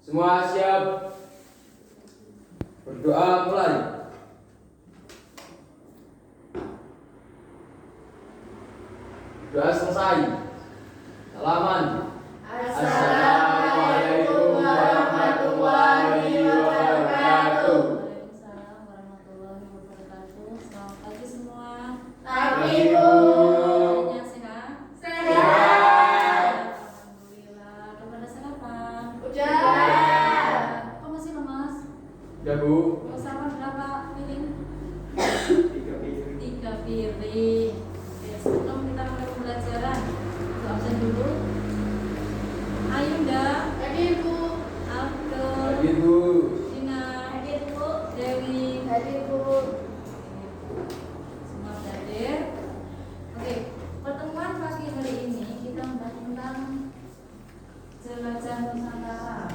Semua siap? Berdoa mulai. Doa selesai. Salaman. Assalamualaikum warahmatullahi wabarakatuh. Waalaikumsalam warahmatullahi wabarakatuh. Selamat pagi semua. Pagi, Bu. Semuanya sehat? Sehat. Alhamdulillah. Kepada sarapan? Udah. Kok masih lemas? Udah, Bu. Mau sarapan berapa piring? 3 piring. 3 piring. Oke, sebelum kita mulai pembelajaran, aku absen dulu. Ayunda, Hadir, Bu. Aldo, Hadir, Bu. Dina, Hadir, Bu. Dewi, Hadir, Bu. semua hadir. Oke, pertemuan pagi hari ini kita membahas tentang jelajah Nusantara.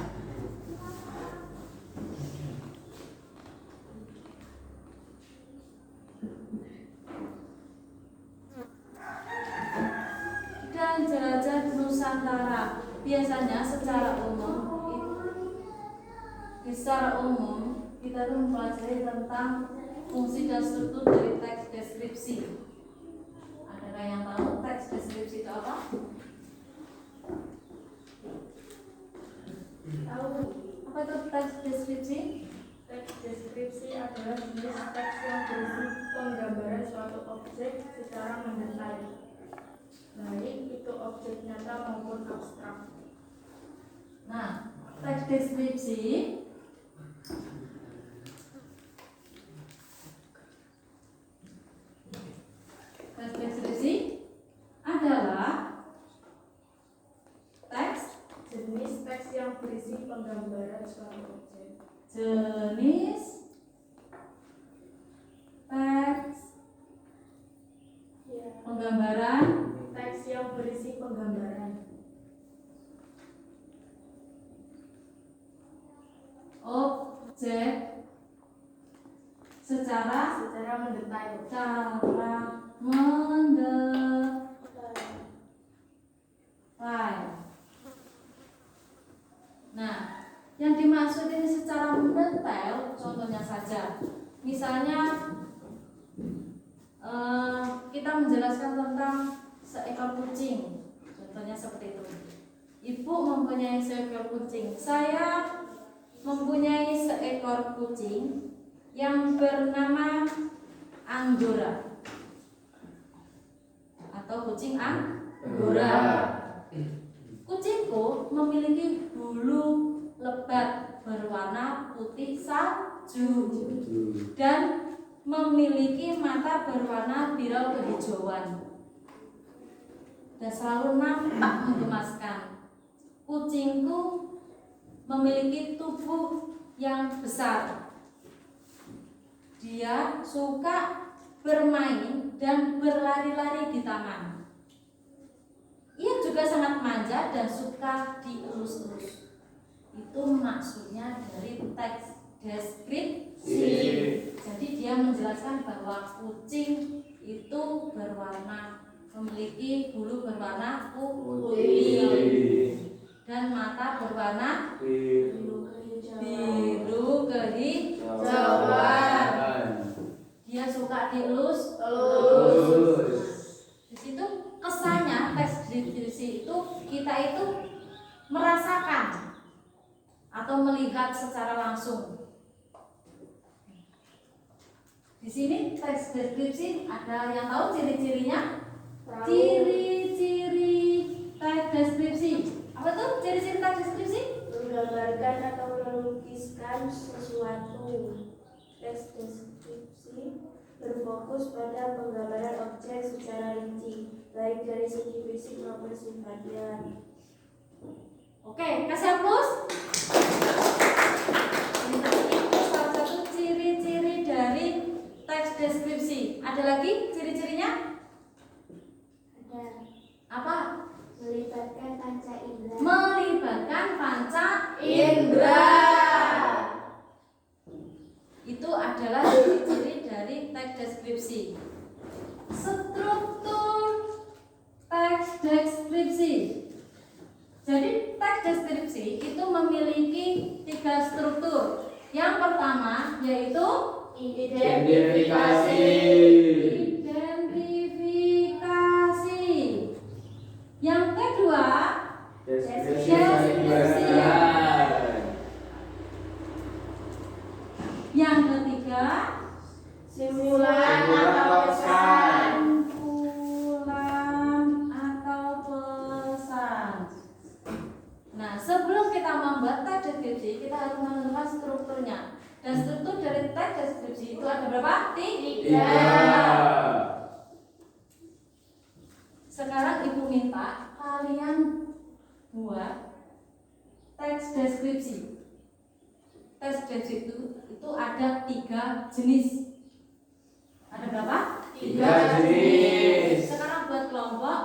Dan jelajah Nusantara biasanya secara umum kita tuh mempelajari tentang fungsi dan struktur dari teks deskripsi. Adakah yang tahu teks deskripsi itu apa? Tahu. Apa itu teks deskripsi? Teks deskripsi adalah jenis teks yang berisi penggambaran suatu objek secara mendetail, baik itu objek nyata maupun abstrak. Nah, teks deskripsi adalah Jenis teks yang berisi penggambaran suatu objek. jenis teks Ya. penggambaran Teks yang berisi penggambaran. objek secara mendetail. mendetail. Nah, yang dimaksud ini secara mendetail, contohnya saja, misalnya kita menjelaskan tentang seekor kucing, contohnya seperti itu. Ibu mempunyai seekor kucing, saya mempunyai seekor kucing yang bernama Anggora atau kucing Anggora. Kucingku memiliki bulu lebat berwarna putih salju dan memiliki mata berwarna biru kehijauan dan selalu nampak menggemaskan. Kucingku memiliki tubuh yang besar. Dia suka bermain dan berlari-lari di taman. Ia juga sangat manja dan suka dielus-elus. Itu maksudnya dari teks deskripsi. Jadi dia menjelaskan bahwa kucing itu memiliki bulu berwarna putih dan mata berwarna biru kehijauan. Dia suka dielus. Di situ kesannya teks deskripsi itu kita itu merasakan atau melihat secara langsung. Di sini teks deskripsi ada yang tahu ciri-cirinya? Ciri-ciri teks deskripsi. Apa tuh ciri-ciri teks deskripsi? Menggambarkan atau melukiskan sesuatu. Teks deskripsi berfokus pada penggambaran objek secara rinci, baik dari segi fisik maupun sifatnya. Oke, kasih hapus. Ini tadi salah satu ciri-ciri dari teks deskripsi. Ada lagi ciri-cirinya? Ada. Apa? Melibatkan panca indera. Melibatkan panca indera. Itu adalah ciri-ciri dari teks deskripsi. Struktur teks deskripsi. Jadi teks deskripsi itu memiliki 3 struktur. Yang pertama yaitu Identifikasi. identifikasi. Yang kedua Deskripsi bagian. yang ketiga Simpulan atau pesan. kumpulan atau pesan. Nah, sebelum kita membuat teks deskripsi, kita harus menentukan strukturnya. Dan struktur dari teks deskripsi itu ada berapa? 3. Sekarang Ibu minta kalian buat teks deskripsi. Teks deskripsi itu ada 3 jenis. Ada berapa? 3 jenis. Sekarang buat kelompok,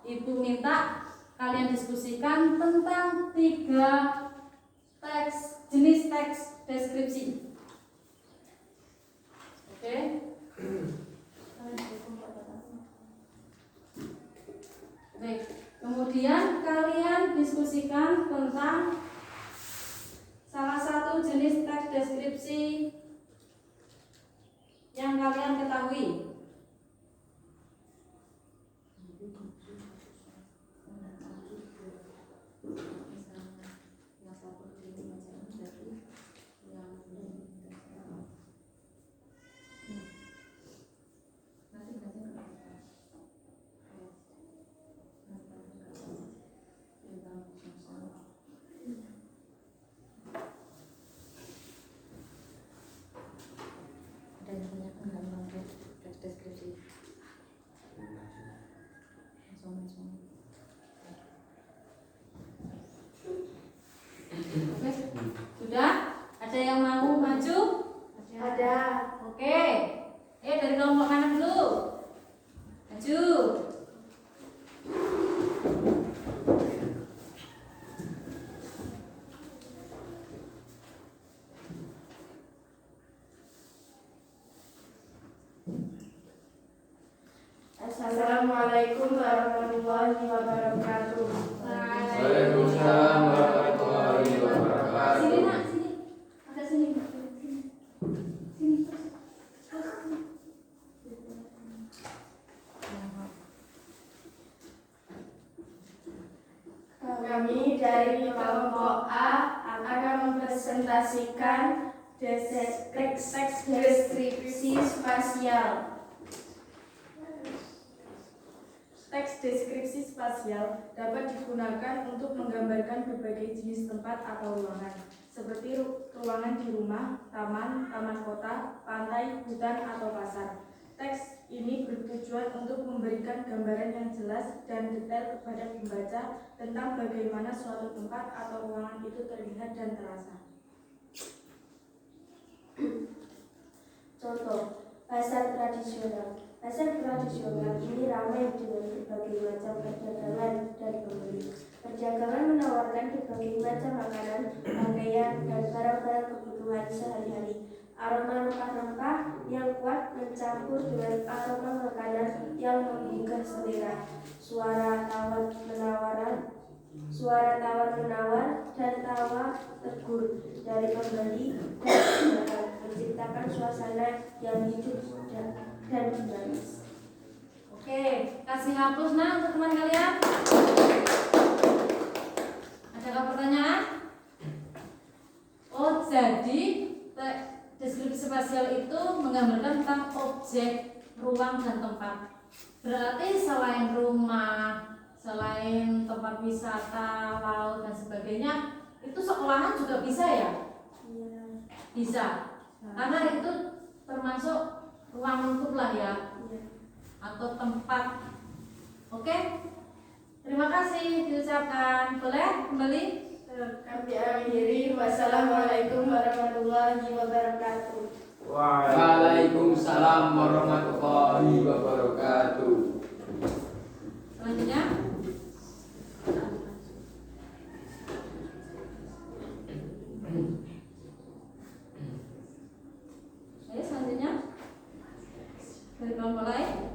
Ibu minta kalian diskusikan tentang 3 jenis teks deskripsi. Oke? Baik. Kemudian kalian diskusikan tentang salah satu jenis teks deskripsi yang kalian ketahui. Oke, sudah? Ada yang mau maju? Ada. Oke. Dari kelompok kanan dulu. Maju. Assalamualaikum warahmatullahi wabarakatuh. Waalaikumsalam warahmatullahi wabarakatuh. Sini nak, sini. Ada sini. Sini. Sini terus. Kami dari kelompok A akan mempresentasikan teks deskripsi spasial. Teks deskripsi spasial dapat digunakan untuk menggambarkan berbagai jenis tempat atau ruangan, seperti ruangan di rumah, taman, taman kota, pantai, hutan, atau pasar. Teks ini bertujuan untuk memberikan gambaran yang jelas dan detail kepada pembaca tentang bagaimana suatu tempat atau ruangan itu terlihat dan terasa. Contoh, pasar tradisional. Pasar tradisional ini ramai dengan berbagai macam perdagangan dan pembeli. Perdagangan menawarkan berbagai macam makanan, pakaian, dan barang-barang kebutuhan sehari-hari. Aroma rempah-rempah yang kuat mencampur dengan aroma makanan yang menggugah selera. Suara tawar-menawar dan tawa tegur dari pembeli dan penjual menciptakan suasana yang hidup dan dinamis. Oke, kasih hapus nah untuk teman kalian. Adakah pertanyaan? Oh, jadi deskripsi spasial itu menggambarkan tentang objek, ruang, dan tempat. Berarti selain rumah, selain tempat wisata, laut, dan sebagainya, itu sekolahan juga bisa ya? Bisa. Karena itu termasuk ruang lingkup lah ya, atau tempat. Oke, terima kasih diucapkan. Boleh kembali? Kami akhiri. Wassalamualaikum warahmatullahi wabarakatuh. Waalaikumsalam warahmatullahi wabarakatuh. Selanjutnya, selanjutnya dari kelompok lain.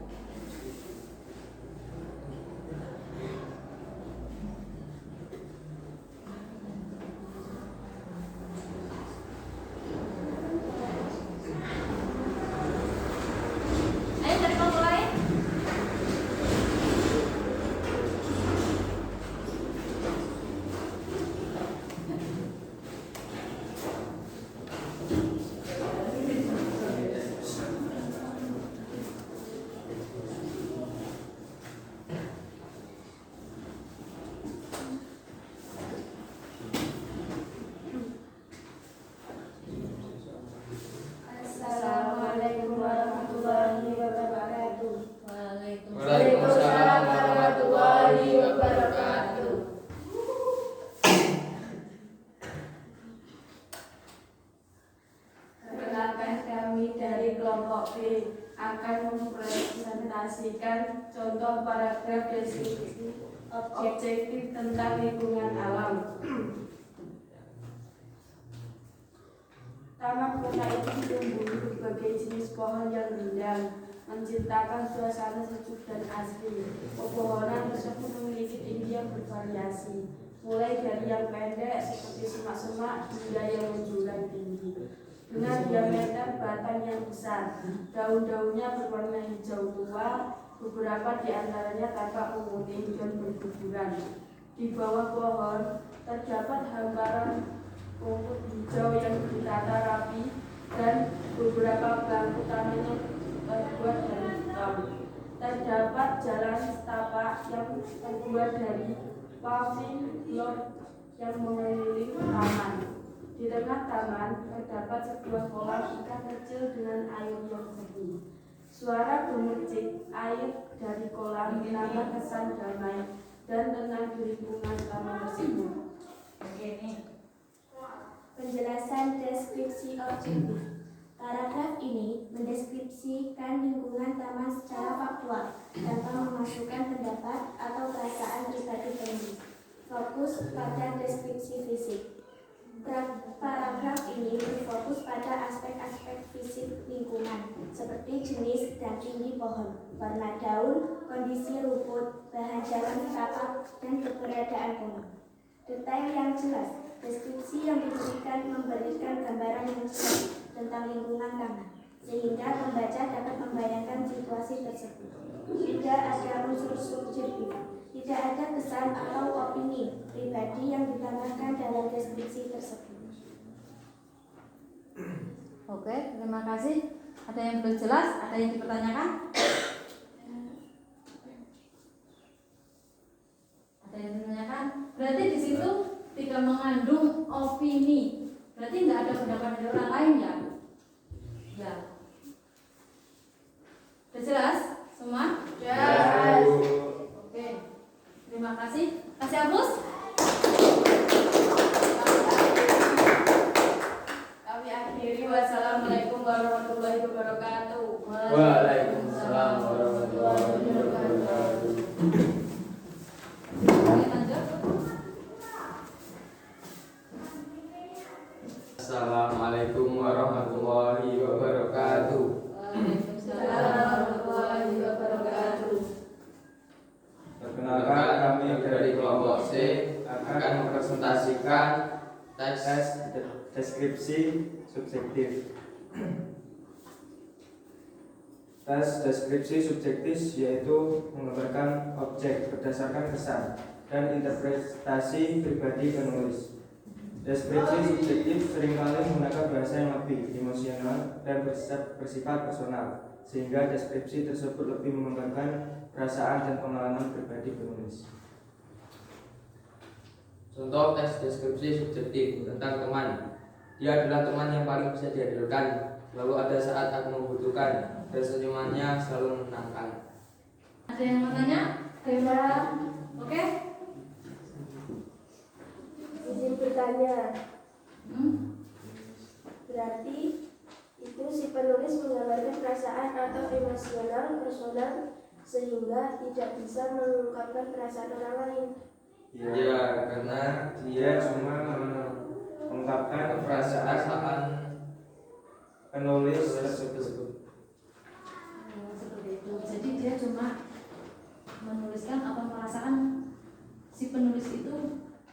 kelompok B akan mempresentasikan contoh paragraf deskripsi objektif tentang lingkungan alam. Taman kota itu ditumbuhi berbagai jenis pohon yang rindang, menciptakan suasana sejuk dan asri. Pepohonan tersebut memiliki tinggi yang bervariasi, mulai dari yang pendek seperti semak-semak hingga yang menjulang tinggi. Dengan diameter batang yang besar, daun-daunnya berwarna hijau tua, beberapa di antaranya tampak memutih dan berguguran. Di bawah pohon terdapat hamparan rumput hijau yang ditata rapi dan beberapa bangku taman yang terbuat dari hitam. Terdapat jalan setapak yang terbuat dari paving blok yang mengelilingi taman. Di tengah taman terdapat sebuah kolam ikan kecil dengan air yang jernih. Suara gemercik air dari kolam menambah kesan damai dan tenang di lingkungan taman tersebut. Oke nih. Penjelasan deskripsi objektif. Paragraf ini mendeskripsikan lingkungan taman secara faktual tanpa memasukkan pendapat atau perasaan pribadi penulis. Fokus pada deskripsi fisik. Paragraf ini berfokus pada aspek-aspek fisik lingkungan seperti jenis dan tinggi pohon, warna daun, kondisi rumput, bahan jalan setapak, dan keberadaan pohon. Detail yang jelas. Deskripsi yang diberikan memberikan gambaran yang jelas tentang lingkungan taman, sehingga pembaca dapat membayangkan situasi tersebut. Tidak ada unsur subjektif, tidak ada kesan atau opini pribadi yang ditambahkan dalam deskripsi tersebut. Oke, terima kasih. Ada yang belum jelas? Ada yang dipertanyakan? Ada yang ditanyakan? Berarti di situ tidak mengandung opini. Berarti nggak ada pendapat dari orang lain ya? Ya. Sudah jelas semua? Jelas. Oke. Terima kasih. Kasih hapus. Kami akhiri. Wassalamualaikum warahmatullahi wabarakatuh. Waalaikumsalam warahmatullahi wabarakatuh. Oke, lanjut. Assalamualaikum warahmatullahi wabarakatuh. Waalaikumsalam warahmatullahi wabarakatuh. Perkenalkan, kami dari kelompok C akan mempresentasikan teks Deskripsi subjektif. Tes deskripsi subjektif yaitu menggambarkan objek berdasarkan kesan dan interpretasi pribadi penulis. Deskripsi subjektif seringkali menggunakan bahasa yang lebih emosional dan bersifat personal, sehingga deskripsi tersebut lebih menggambarkan perasaan dan pengalaman pribadi penulis. contoh teks deskripsi subjektif tentang teman. Dia adalah teman yang paling bisa diandalkan. Lalu ada saat aku membutuhkan, dan senyumannya selalu menenangkan. Ada yang mau tanya? Oke? Izin bertanya, Hmm? berarti itu si penulis menggambarkan perasaan atau emosional personal sehingga tidak bisa mengungkapkan perasaan orang lain. Ya, karena Dia cuma mengungkapkan perasaan penulis tersebut. Seperti itu. Jadi dia cuma menuliskan apa merasakan si penulis itu,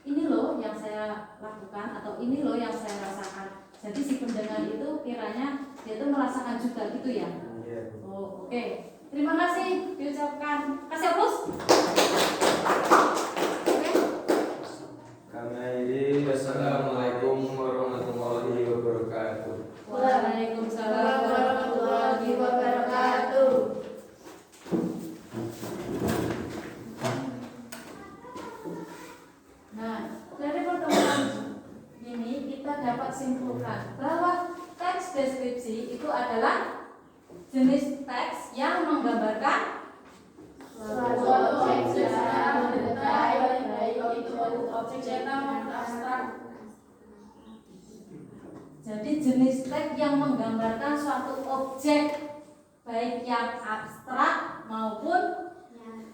ini loh yang saya lakukan atau ini loh yang saya rasakan. Jadi si pendengar itu kiranya dia itu merasakan juga gitu ya. Iya. Oh, oke. Terima kasih diucapkan. Kasih hapus. Oke. Kami akhiri. Assalamualaikum warahmatullahi wabarakatuh. Waalaikumsalam warahmatullahi wabarakatuh. Nah, dari pertemuan ini kita dapat simpulkan bahwa teks deskripsi itu adalah jenis teks yang menggambarkan Suatu objek secara mendetail, baik itu objek nyata maupun abstrak. Jadi jenis teks yang menggambarkan suatu objek baik yang abstrak maupun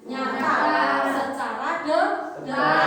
nyata secara detail.